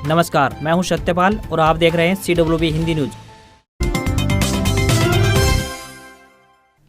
नमस्कार, मैं हूं सत्यपाल और आप देख रहे हैं CWB हिंदी न्यूज।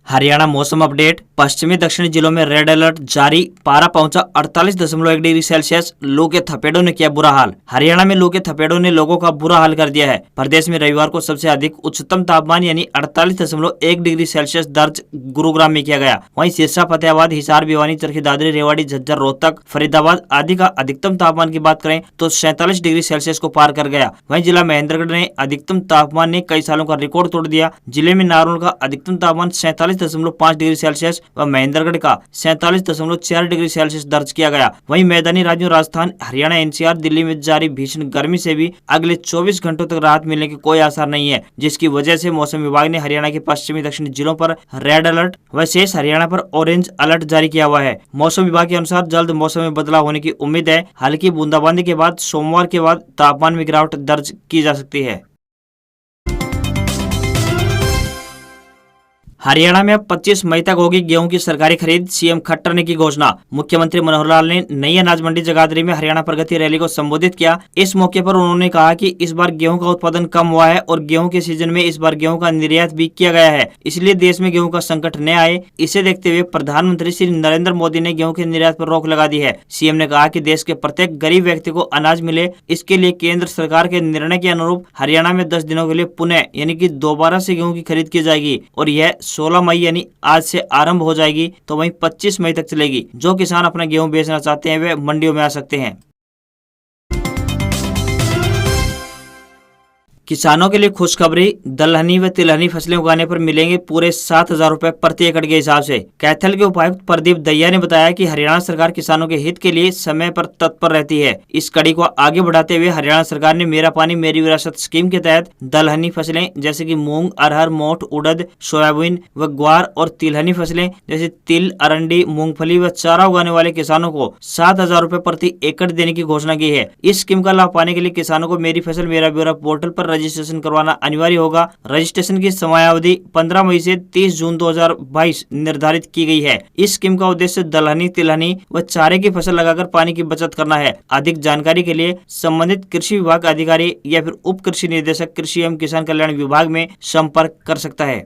हरियाणा मौसम अपडेट। पश्चिमी दक्षिणी जिलों में रेड अलर्ट जारी। पारा पहुंचा 48.1 डिग्री सेल्सियस। लू के थपेड़ों ने किया बुरा हाल। हरियाणा में लू के थपेड़ों ने लोगों का बुरा हाल कर दिया है। प्रदेश में रविवार को सबसे अधिक उच्चतम तापमान यानी 48.1 डिग्री सेल्सियस दर्ज गुरुग्राम में किया गया। वहीं सिरसा, फतेहाबाद, हिसार, भिवानी, चरखी दादरी, रेवाड़ी, झज्जर, रोहतक, फरीदाबाद आदि का अधिकतम तापमान की बात करें तो 47 डिग्री सेल्सियस को पार कर गया। वहीं जिला महेंद्रगढ़ ने अधिकतम तापमान ने कई सालों का रिकॉर्ड तोड़ दिया। जिले में नारनौल का अधिकतम तापमान 47.5 डिग्री सेल्सियस व महेंद्रगढ़ का 47.4 डिग्री सेल्सियस दर्ज किया गया। वहीं मैदानी राज्यों राजस्थान, हरियाणा, NCR, दिल्ली में जारी भीषण गर्मी से भी अगले 24 घंटों तक राहत मिलने की कोई आसार नहीं है, जिसकी वजह से मौसम विभाग ने हरियाणा के पश्चिमी दक्षिणी जिलों पर रेड अलर्ट व शेष हरियाणा पर ऑरेंज अलर्ट जारी किया हुआ है। मौसम विभाग के अनुसार जल्द मौसम में बदलाव होने की उम्मीद है। हल्की बूंदाबांदी के बाद सोमवार के बाद तापमान में गिरावट दर्ज की जा सकती है। हरियाणा में अब 25 मई तक होगी गेहूं की सरकारी खरीद। सीएम खट्टर ने की घोषणा। मुख्यमंत्री मनोहर लाल ने नई अनाज मंडी जगाधरी में हरियाणा प्रगति रैली को संबोधित किया। इस मौके पर उन्होंने कहा कि इस बार गेहूं का उत्पादन कम हुआ है और गेहूं के सीजन में इस बार गेहूं का निर्यात भी किया गया है, इसलिए देश में गेहूं का संकट न आए। इसे देखते हुए प्रधानमंत्री श्री नरेंद्र मोदी ने गेहूं के निर्यात पर रोक लगा दी है। सीएम ने कहा कि देश के प्रत्येक गरीब व्यक्ति को अनाज मिले, इसके लिए केंद्र सरकार के निर्णय के अनुरूप हरियाणा में 10 दिनों के लिए पुनः यानी कि दोबारा से गेहूं की खरीद की जाएगी और यह 16 मई यानी आज से आरंभ हो जाएगी, तो वहीं 25 मई तक चलेगी। जो किसान अपना गेहूं बेचना चाहते हैं वे मंडियों में आ सकते हैं। किसानों के लिए खुशखबरी। दलहनी व तिलहनी फसलें उगाने पर मिलेंगे पूरे 7,000 रुपए प्रति एकड़ के हिसाब से। कैथल के उपायुक्त प्रदीप दहिया ने बताया कि हरियाणा सरकार किसानों के हित के लिए समय पर तत्पर रहती है। इस कड़ी को आगे बढ़ाते हुए हरियाणा सरकार ने मेरा पानी मेरी विरासत स्कीम के तहत दलहनी फसलें जैसे कि मूंग, अरहर, मोठ, उड़द, सोयाबीन व ग्वार और तिलहनी फसलें जैसे तिल, अरंडी, मूंगफली व चारा उगाने वाले किसानों को 7,000 रुपए प्रति एकड़ देने की घोषणा की है। इस स्कीम का लाभ पाने के लिए किसानों को मेरी फसल मेरा ब्यौरा पोर्टल पर रजिस्ट्रेशन करवाना अनिवार्य होगा। रजिस्ट्रेशन की समयावधि 15 मई से 30 जून 2022 निर्धारित की गई है। इस स्कीम का उद्देश्य दलहनी, तिलहनी व चारे की फसल लगाकर पानी की बचत करना है। अधिक जानकारी के लिए संबंधित कृषि विभाग अधिकारी या फिर उप कृषि निदेशक कृषि एवं किसान कल्याण विभाग में संपर्क कर सकता है।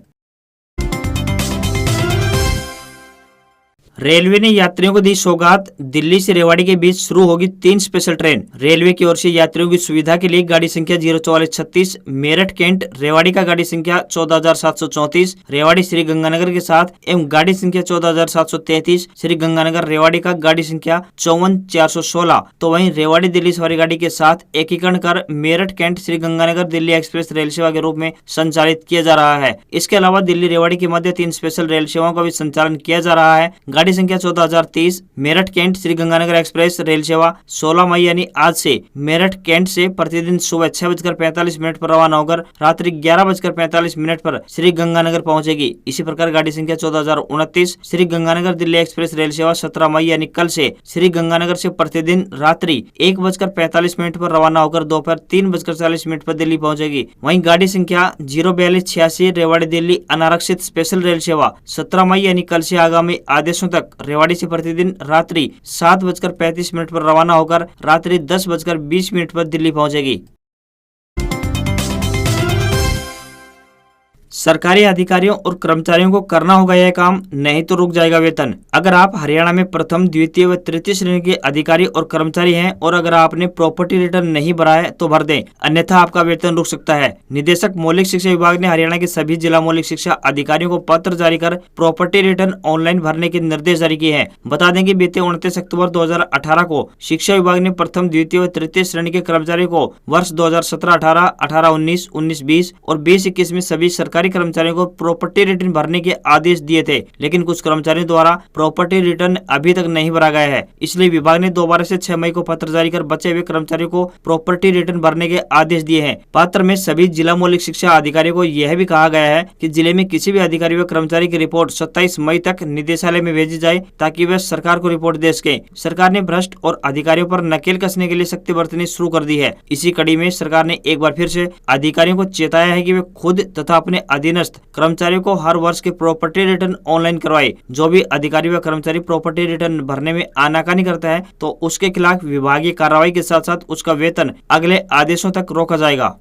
रेलवे ने यात्रियों को दी सौगात। दिल्ली से रेवाड़ी के बीच शुरू होगी 3 स्पेशल ट्रेन। रेलवे की ओर से यात्रियों की सुविधा के लिए गाड़ी संख्या 04436 मेरठ कैंट रेवाड़ी का गाड़ी संख्या 14,734 रेवाड़ी श्री गंगानगर के साथ एवं गाड़ी संख्या 14,733 श्री गंगानगर रेवाड़ी का गाड़ी संख्या 54,416। तो वहीं रेवाड़ी दिल्ली सवारी गाड़ी के साथ एकीकरण कर मेरठ कैंट श्री गंगानगर दिल्ली एक्सप्रेस रेल सेवा के रूप में संचालित किया जा रहा है। इसके अलावा दिल्ली रेवाड़ी के मध्य 3 स्पेशल रेल सेवाओं का भी संचालन किया जा रहा है। गाड़ी संख्या 14,030 मेरठ कैंट श्री गंगानगर एक्सप्रेस रेल सेवा 16 मई यानी आज से मेरठ कैंट से प्रतिदिन सुबह 6:45 पर रवाना होकर रात्रि 11:45 पर श्री गंगानगर पहुंचेगी। इसी प्रकार गाड़ी संख्या 14,029 श्री गंगानगर दिल्ली एक्सप्रेस रेल सेवा 17 मई यानी कल से श्री गंगानगर से प्रतिदिन रात्रि 1:45 पर रवाना होकर दोपहर 3:40 पर दिल्ली पहुंचेगी। वहीं गाड़ी संख्या 04286 रेवाड़ी दिल्ली अनारक्षित स्पेशल रेल सेवा 17 मई यानी कल से आगामी आदेशों तक रेवाड़ी से प्रतिदिन रात्रि 7:35 पर रवाना होकर रात्रि 10:20 पर दिल्ली पहुंचेगी। सरकारी अधिकारियों और कर्मचारियों को करना होगा यह काम, नहीं तो रुक जाएगा वेतन। अगर आप हरियाणा में प्रथम, द्वितीय व तृतीय श्रेणी के अधिकारी और कर्मचारी हैं और अगर आपने प्रॉपर्टी रिटर्न नहीं भरा है तो भर दें, अन्यथा आपका वेतन रुक सकता है। निदेशक मौलिक शिक्षा विभाग ने हरियाणा के सभी जिला मौलिक शिक्षा अधिकारियों को पत्र जारी कर प्रॉपर्टी रिटर्न ऑनलाइन भरने के निर्देश जारी किए हैं। बता दें कि बीते 29 अक्टूबर 2018 को शिक्षा विभाग ने प्रथम, द्वितीय व तृतीय श्रेणी के कर्मचारियों को वर्ष 2017-18, 18-19, 19-20 और 20-21 में सभी सरकारी कर्मचारियों को प्रॉपर्टी रिटर्न भरने के आदेश दिए थे, लेकिन कुछ कर्मचारियों द्वारा प्रॉपर्टी रिटर्न अभी तक नहीं भरा गया है। इसलिए विभाग ने दोबारा से 6 मई को पत्र जारी कर बचे हुए कर्मचारियों को प्रॉपर्टी रिटर्न भरने के आदेश दिए हैं। पत्र में सभी जिला मौलिक शिक्षा अधिकारियों को यह भी कहा गया है कि जिले में किसी भी अधिकारी व कर्मचारी की रिपोर्ट 27 मई तक निदेशालय में भेजी जाए ताकि वे सरकार को रिपोर्ट दे सके। सरकार ने भ्रष्ट और अधिकारियों पर नकेल कसने के लिए सख्ती बरतनी शुरू कर दी है। इसी कड़ी में सरकार ने एक बार फिर से अधिकारियों को चेताया है कि वे खुद तथा अपने अधीनस्थ कर्मचारियों को हर वर्ष के प्रॉपर्टी रिटर्न ऑनलाइन करवाए। जो भी अधिकारी व कर्मचारी प्रॉपर्टी रिटर्न भरने में आनाकानी करता है तो उसके खिलाफ विभागीय कार्रवाई के साथ साथ उसका वेतन अगले आदेशों तक रोका जाएगा।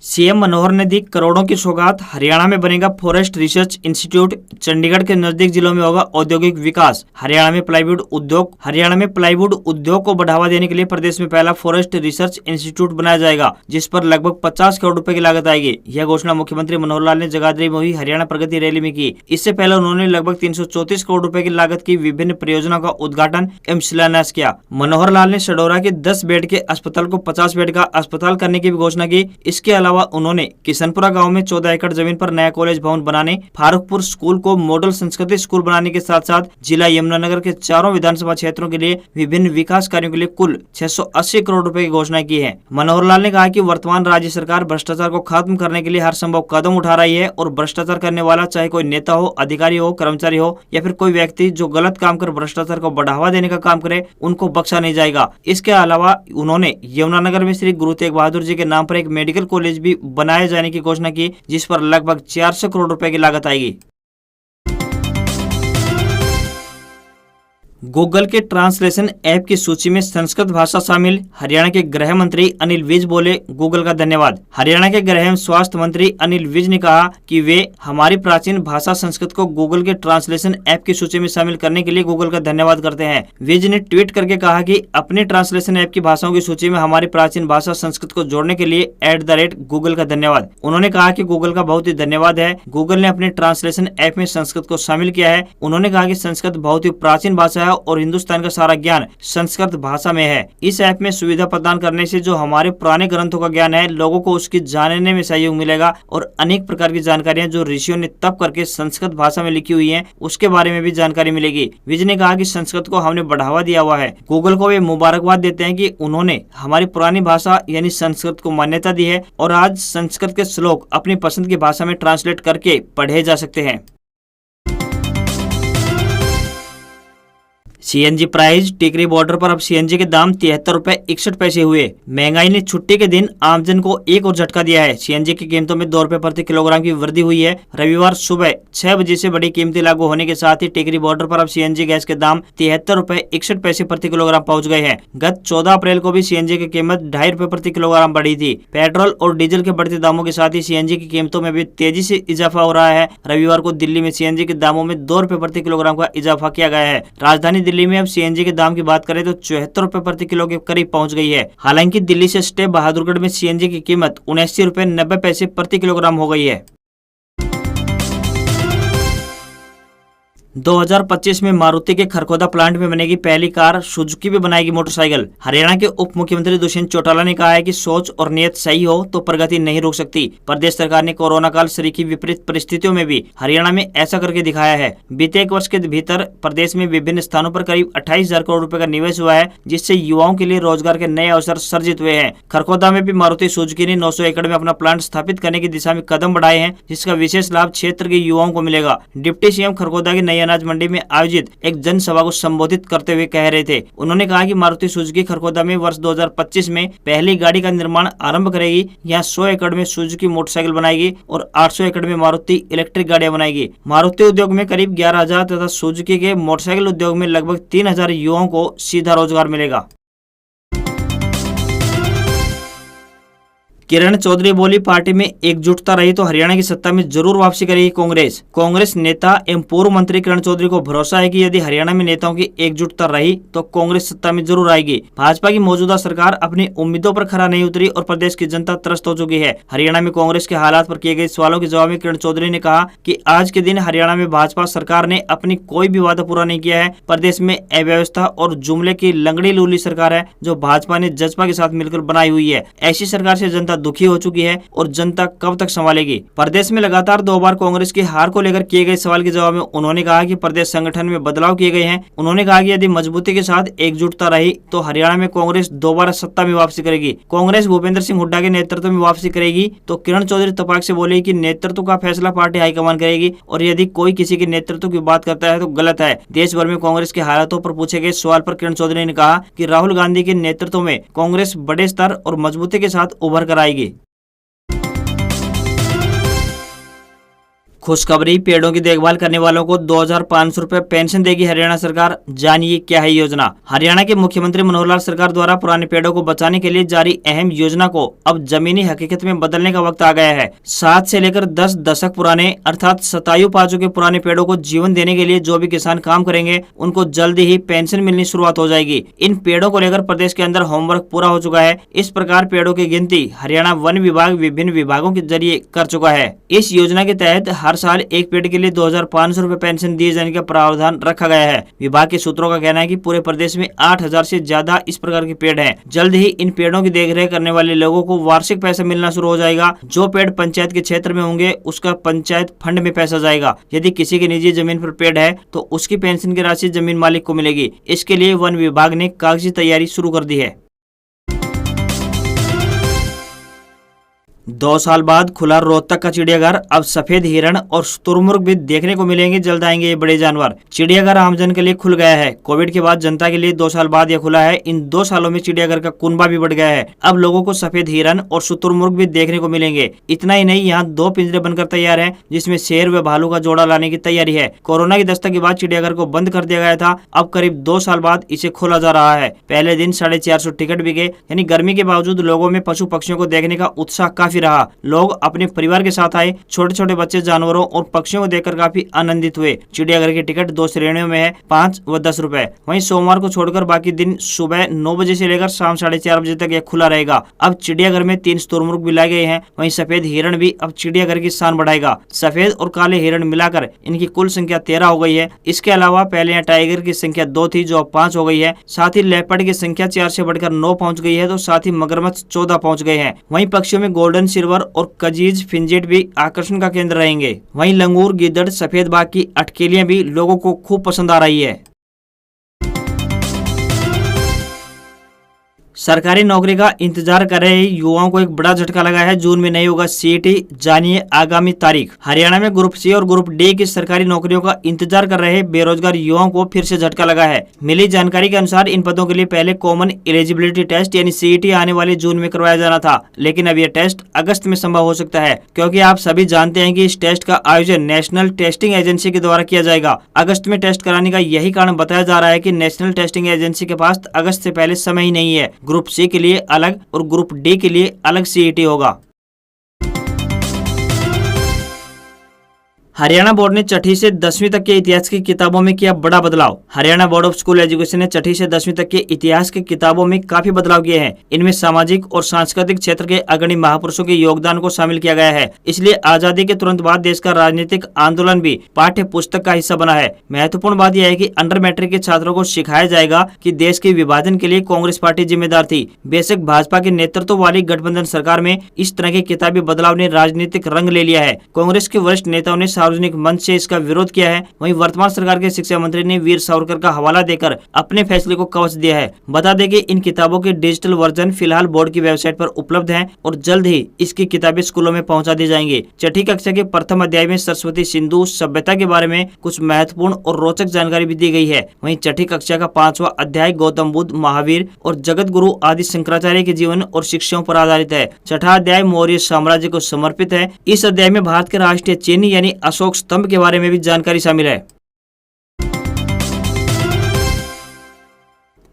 सीएम मनोहर ने दी करोड़ों की सौगात, हरियाणा में बनेगा फॉरेस्ट रिसर्च इंस्टीट्यूट, चंडीगढ़ के नजदीक जिलों में होगा औद्योगिक विकास। हरियाणा में प्लाईवुड उद्योग को बढ़ावा देने के लिए प्रदेश में पहला फॉरेस्ट रिसर्च इंस्टीट्यूट बनाया जाएगा, जिस पर लगभग 50 करोड़ रुपए की लागत आएगी। यह घोषणा मुख्यमंत्री मनोहर लाल ने जगाधरी में हुई हरियाणा प्रगति रैली में की। इससे पहले उन्होंने लगभग 334 करोड़ रुपए की लागत की विभिन्न परियोजनाओं का उद्घाटन एवं शिलान्यास किया। मनोहर लाल ने सडौरा के 10 बेड के अस्पताल को 50 बेड का अस्पताल करने की भी घोषणा की। इसके अलावा उन्होंने किशनपुरा गांव में 14 एकड़ जमीन पर नया कॉलेज भवन बनाने, फारूकपुर स्कूल को मॉडल संस्कृति स्कूल बनाने के साथ साथ जिला यमुनानगर के चारों विधानसभा क्षेत्रों के लिए विभिन्न विकास कार्यों के लिए कुल 680 करोड़ रुपए की घोषणा की है। मनोहर लाल ने कहा कि वर्तमान राज्य सरकार भ्रष्टाचार को खत्म करने के लिए हर संभव कदम उठा रही है और भ्रष्टाचार करने वाला चाहे कोई नेता हो, अधिकारी हो, कर्मचारी हो या फिर कोई व्यक्ति जो गलत काम कर भ्रष्टाचार को बढ़ावा देने का काम करे, उनको बख्शा नहीं जाएगा। इसके अलावा उन्होंने यमुनानगर में श्री गुरु तेग बहादुर जी के नाम पर एक मेडिकल कॉलेज भी बनाए जाने की घोषणा की, जिस पर लगभग 400 करोड़ रुपए की लागत आएगी। गूगल के ट्रांसलेशन ऐप की सूची में संस्कृत भाषा शामिल, हरियाणा के गृह मंत्री अनिल विज बोले गूगल का धन्यवाद। हरियाणा के गृह एवं स्वास्थ्य मंत्री अनिल विज ने कहा कि वे हमारी प्राचीन भाषा संस्कृत को गूगल के ट्रांसलेशन ऐप की सूची में शामिल करने के लिए गूगल का धन्यवाद करते हैं। विज ने ट्वीट करके कहा कि अपने ट्रांसलेशन ऐप की भाषाओं की सूची में हमारी प्राचीन भाषा संस्कृत को जोड़ने के लिए @गूगल का धन्यवाद। उन्होंने कहा कि गूगल का बहुत ही धन्यवाद है, गूगल ने अपने ट्रांसलेशन ऐप में संस्कृत को शामिल किया है। उन्होंने कहा कि संस्कृत बहुत ही प्राचीन भाषा है और हिंदुस्तान का सारा ज्ञान संस्कृत भाषा में है। इस ऐप में सुविधा प्रदान करने से जो हमारे पुराने ग्रंथों का ज्ञान है, लोगों को उसकी जानने में सहयोग मिलेगा और अनेक प्रकार की जानकारियां जो ऋषियों ने तप करके संस्कृत भाषा में लिखी हुई हैं, उसके बारे में भी जानकारी मिलेगी। विज ने कहा कि संस्कृत को हमने बढ़ावा दिया हुआ है। गूगल को वे मुबारकबाद देते हैं कि उन्होंने हमारी पुरानी भाषा यानी संस्कृत को मान्यता दी है और आज संस्कृत के श्लोक अपनी पसंद की भाषा में ट्रांसलेट करके पढ़े जा सकते हैं। सीएनजी प्राइस, टिकरी बॉर्डर पर अब सीएनजी के दाम 73 रुपए 61 पैसे हुए। महंगाई ने छुट्टी के दिन आमजन को एक और झटका दिया है। सीएनजी की कीमतों में 2 रुपए प्रति किलोग्राम की वृद्धि हुई है। रविवार सुबह 6 बजे से बड़ी कीमतें लागू होने के साथ ही टिकरी बॉर्डर पर अब सीएनजी गैस के दाम 73 रुपए 61 पैसे प्रति किलोग्राम पहुंच गए हैं। गत 14 अप्रैल को भी सीएनजी की कीमत 2.5 रुपए प्रति किलोग्राम बढ़ी थी। पेट्रोल और डीजल के बढ़ते दामों के साथ ही सीएनजी की कीमतों में भी तेजी से इजाफा हो रहा है। रविवार को दिल्ली में सीएनजी के दामों में 2 रुपए प्रति किलोग्राम का इजाफा किया गया है। राजधानी दिल्ली में अब सीएनजी के दाम की बात करें तो 74 रुपए प्रति किलो के करीब पहुंच गई है। हालांकि दिल्ली से स्टे बहादुरगढ़ में सीएनजी की कीमत 79 रुपए 90 पैसे प्रति किलोग्राम हो गई है। 2025 में मारुति के खरखोदा प्लांट में बनेगी पहली कार, सुजुकी भी बनाएगी मोटरसाइकिल। हरियाणा के उप मुख्यमंत्री दुष्यंत चौटाला ने कहा है कि सोच और नियत सही हो तो प्रगति नहीं रोक सकती। प्रदेश सरकार ने कोरोना काल सरीखी विपरीत परिस्थितियों में भी हरियाणा में ऐसा करके दिखाया है। बीते 1 वर्ष के भीतर प्रदेश में विभिन्न स्थानों पर करीब 28,000 करोड़ रुपए का निवेश हुआ है, जिससे युवाओं के लिए रोजगार के नए अवसर सर्जित हुए हैं। खरखोदा में भी मारुति सुजुकी ने 900 एकड़ में अपना प्लांट स्थापित करने की दिशा में कदम बढ़ाए हैं, जिसका विशेष लाभ क्षेत्र के युवाओं को मिलेगा। डिप्टी सीएम खरखोदा की नई अनाज मंडी में आयोजित एक जनसभा को संबोधित करते हुए कह रहे थे। उन्होंने कहा कि मारुति सुजुकी खरखोदा में वर्ष 2025 में पहली गाड़ी का निर्माण आरंभ करेगी। यहाँ 100 एकड़ में सुजुकी मोटरसाइकिल बनाएगी और 800 एकड़ में मारुति इलेक्ट्रिक गाड़ियां बनाएगी। मारुति उद्योग में करीब 11,000 तथा सुजुकी के मोटरसाइकिल उद्योग में लगभग 3,000 युवाओं को सीधा रोजगार मिलेगा। किरण चौधरी बोली, पार्टी में एकजुटता रही तो हरियाणा की सत्ता में जरूर वापसी करेगी कांग्रेस। कांग्रेस नेता एवं पूर्व मंत्री किरण चौधरी को भरोसा है कि यदि हरियाणा में नेताओं की एकजुटता रही तो कांग्रेस सत्ता में जरूर आएगी। भाजपा की मौजूदा सरकार अपनी उम्मीदों पर खरा नहीं उतरी और प्रदेश की जनता त्रस्त हो चुकी है। हरियाणा में कांग्रेस के हालात पर किए गए सवालों के जवाब में किरण चौधरी ने कहा कि आज के दिन हरियाणा में भाजपा सरकार ने अपनी कोई भी वादा पूरा नहीं किया है। प्रदेश में अव्यवस्था और जुमले की लंगड़ी लूली सरकार है जो भाजपा ने जसपा के साथ मिलकर बनाई हुई है। ऐसी सरकार से जनता दुखी हो चुकी है और जनता कब तक संभालेगी। प्रदेश में लगातार 2 बार कांग्रेस की हार को लेकर किए गए सवाल के जवाब में उन्होंने कहा कि प्रदेश संगठन में बदलाव किए गए हैं। उन्होंने कहा कि यदि मजबूती के साथ एकजुटता रही तो हरियाणा में कांग्रेस दोबारा सत्ता में वापसी करेगी। कांग्रेस भूपेंद्र सिंह हुड्डा के नेतृत्व में वापसी करेगी तो किरण चौधरी तपाक से बोले कि नेतृत्व का फैसला पार्टी हाईकमान करेगी और यदि कोई किसी के नेतृत्व की बात करता है तो गलत है। देश भर में कांग्रेस के हालातों पर पूछे गए सवाल पर किरण चौधरी ने कहा कि राहुल गांधी के नेतृत्व में कांग्रेस बड़े स्तर और मजबूती के साथ उभर कर आएगी। खुशखबरी, पेड़ों की देखभाल करने वालों को 2,500 रुपए पेंशन देगी हरियाणा सरकार। जानिए क्या है योजना। हरियाणा के मुख्यमंत्री मनोहर लाल सरकार द्वारा पुराने पेड़ों को बचाने के लिए जारी अहम योजना को अब जमीनी हकीकत में बदलने का वक्त आ गया है। 7 से लेकर 10 दशक पुराने अर्थात शतायु पा चुके पुराने पेड़ों को जीवन देने के लिए जो भी किसान काम करेंगे उनको जल्द ही पेंशन मिलनी शुरुआत हो जाएगी। इन पेड़ों को लेकर प्रदेश के अंदर होमवर्क पूरा हो चुका है। इस प्रकार पेड़ों की गिनती हरियाणा वन विभाग विभिन्न विभागों के जरिए कर चुका है। इस योजना के तहत हर साल एक पेड़ के लिए 2,500 रुपए पेंशन दिए जाने का प्रावधान रखा गया है। विभाग के सूत्रों का कहना है कि पूरे प्रदेश में 8,000 से ज्यादा इस प्रकार के पेड़ हैं। जल्द ही इन पेड़ों की देखरेख करने वाले लोगों को वार्षिक पैसा मिलना शुरू हो जाएगा। जो पेड़ पंचायत के क्षेत्र में होंगे उसका पंचायत फंड में पैसा जाएगा। यदि किसी की निजी जमीन पर पेड़ है तो उसकी पेंशन की राशि जमीन मालिक को मिलेगी। इसके लिए वन विभाग ने कागजी तैयारी शुरू कर दी है। 2 साल बाद खुला रोहतक का चिड़ियाघर। अब सफेद हिरण और शुतुरमुर्ग भी देखने को मिलेंगे। जल्द आएंगे ये बड़े जानवर। चिड़ियाघर आमजन के लिए खुल गया है। कोविड के बाद जनता के लिए 2 साल बाद यह खुला है। इन 2 सालों में चिड़ियाघर का कुनबा भी बढ़ गया है। अब लोगों को सफेद हिरण और शुतुरमुर्ग भी देखने को मिलेंगे। इतना ही नहीं, यहाँ 2 पिंजरे बनकर तैयार है जिसमें शेर व भालू का जोड़ा लाने की तैयारी है। कोरोना की दस्तक के बाद चिड़ियाघर को बंद कर दिया गया था। अब करीब 2 साल बाद इसे खोला जा रहा है। पहले दिन 450 टिकट बिके। यानी गर्मी के बावजूद लोगों में पशु पक्षियों को देखने का उत्साह काफी रहा। लोग अपने परिवार के साथ आए। छोटे छोटे बच्चे जानवरों और पक्षियों को देखकर काफी आनंदित हुए। चिड़ियाघर की टिकट 2 श्रेणियों में है, 5 व 10 रुपए। वहीं सोमवार को छोड़कर बाकी दिन सुबह 9 बजे से लेकर शाम 4:30 बजे तक यह खुला रहेगा। अब चिड़ियाघर में 3 शुतुरमुर्ग भी लाए गए हैं। वहीं सफेद हिरण भी अब चिड़ियाघर की शान बढ़ाएगा। सफेद और काले हिरण मिलाकर इनकी कुल संख्या 13 हो गई है। इसके अलावा पहले यहाँ टाइगर की संख्या 2 थी जो अब 5 हो गई है। साथ ही लेपर्ड की संख्या 4 से बढ़कर 9 पहुंच गई है। तो साथ ही मगरमच्छ 14 पहुंच गए हैं। वहीं पक्षियों में गोल्डन सिल्वर और कजीज फिंजेट भी आकर्षण का केंद्र रहेंगे। वहीं लंगूर, गिद्दड़, सफेद बाघ की अटकेलियां भी लोगों को खूब पसंद आ रही है। सरकारी नौकरी का इंतजार कर रहे युवाओं को एक बड़ा झटका लगा है। जून में नहीं होगा सीईटी। जानिए आगामी तारीख। हरियाणा में ग्रुप सी और ग्रुप डी की सरकारी नौकरियों का इंतजार कर रहे बेरोजगार युवाओं को फिर से झटका लगा है। मिली जानकारी के अनुसार इन पदों के लिए पहले कॉमन एलिजिबिलिटी टेस्ट यानी सीईटी आने वाले जून में करवाया जाना था, लेकिन अब यह टेस्ट अगस्त में संभव हो सकता है, क्योंकि आप सभी जानते हैं कि इस टेस्ट का आयोजन नेशनल टेस्टिंग एजेंसी के द्वारा किया जाएगा। अगस्त में टेस्ट कराने का यही कारण बताया जा रहा है कि नेशनल टेस्टिंग एजेंसी के पास अगस्त से पहले समय ही नहीं है। ग्रुप सी के लिए अलग और ग्रुप डी के लिए अलग सीईटी होगा। हरियाणा बोर्ड ने 6ठी से 10वीं तक के इतिहास की किताबों में किया बड़ा बदलाव। Haryana board of school education ने 6ठी से 10वीं तक के इतिहास की किताबों में काफी बदलाव किए हैं। इनमें सामाजिक और सांस्कृतिक क्षेत्र के अग्रणी महापुरुषों के योगदान को शामिल किया गया है। इसलिए आजादी के तुरंत बाद देश का राजनीतिक आंदोलन भी पाठ्य पुस्तक का हिस्सा बना है। महत्वपूर्ण बात यह है कि अंडर मैट्रिक के छात्रों को सिखाया जाएगा कि देश के विभाजन के लिए कांग्रेस पार्टी जिम्मेदार थी। बेशक भाजपा के नेतृत्व वाली गठबंधन सरकार में इस तरह के किताबी बदलाव ने राजनीतिक रंग ले लिया है। कांग्रेस के वरिष्ठ नेताओं ने सार्वजनिक मंच से इसका विरोध किया है। वहीं वर्तमान सरकार के शिक्षा मंत्री ने वीर सावरकर का हवाला देकर अपने फैसले को कवच दिया है। बता दें कि इन किताबों के डिजिटल वर्जन फिलहाल बोर्ड की वेबसाइट पर उपलब्ध हैं और जल्द ही इसकी किताबें स्कूलों में पहुंचा दी जाएंगी। 6ठी कक्षा के प्रथम अध्याय में सरस्वती सिंधु सभ्यता के बारे में कुछ महत्वपूर्ण और रोचक जानकारी भी दी गई है। वहीं 6ठी कक्षा का 5वां अध्याय गौतम बुद्ध, महावीर और जगत गुरु आदि शंकराचार्य के जीवन और शिक्षाओं पर आधारित है। 6ठा अध्याय मौर्य साम्राज्य को समर्पित है। इस अध्याय में भारत के राष्ट्रीय चिन्ह यानी अशोक स्तंभ के बारे में भी जानकारी शामिल है।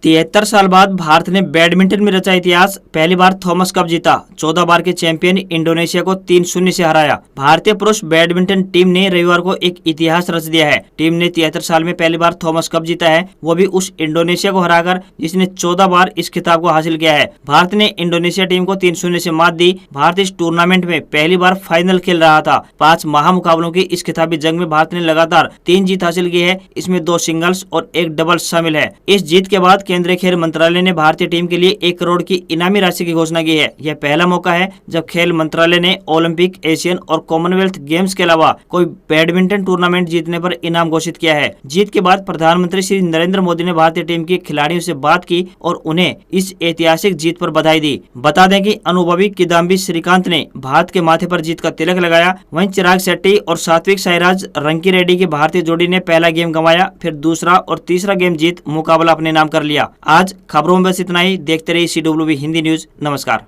73 साल बाद भारत ने बैडमिंटन में रचा इतिहास। पहली बार थॉमस कप जीता। 14 बार के चैंपियन इंडोनेशिया को 3-0 से हराया। भारतीय पुरुष बैडमिंटन टीम ने रविवार को एक इतिहास रच दिया है। टीम ने 73 साल में पहली बार थॉमस कप जीता है, वो भी उस इंडोनेशिया को हराकर जिसने 14 बार इस खिताब को हासिल किया है। भारत ने इंडोनेशिया टीम को 3-0 से मात दी। भारत इस टूर्नामेंट में पहली बार फाइनल खेल रहा था। 5 महामुकाबलों की इस खिताबी जंग में भारत ने लगातार 3 जीत हासिल की है। इसमें 2 सिंगल्स और 1 डबल्स शामिल है। इस जीत के बाद केंद्रीय खेल मंत्रालय ने भारतीय टीम के लिए 1 करोड़ की इनामी राशि की घोषणा की है। यह पहला मौका है जब खेल मंत्रालय ने ओलंपिक, एशियन और कॉमनवेल्थ गेम्स के अलावा कोई बैडमिंटन टूर्नामेंट जीतने पर इनाम घोषित किया है। जीत के बाद प्रधानमंत्री श्री नरेंद्र मोदी ने भारतीय टीम के खिलाड़ियों से बात की और उन्हें इस ऐतिहासिक जीत पर बधाई दी। बता दें कि अनुभवी किदाम्बी श्रीकांत ने भारत के माथे पर जीत का तिलक लगाया। वहीं चिराग शेट्टी और सात्विक साईराज रंकीरेड्डी की भारतीय जोड़ी ने पहला गेम गंवाया, फिर दूसरा और तीसरा गेम जीत मुकाबला अपने नाम कर लिया। आज खबरों में बस इतना ही। देखते रहिए CWB हिंदी न्यूज। नमस्कार।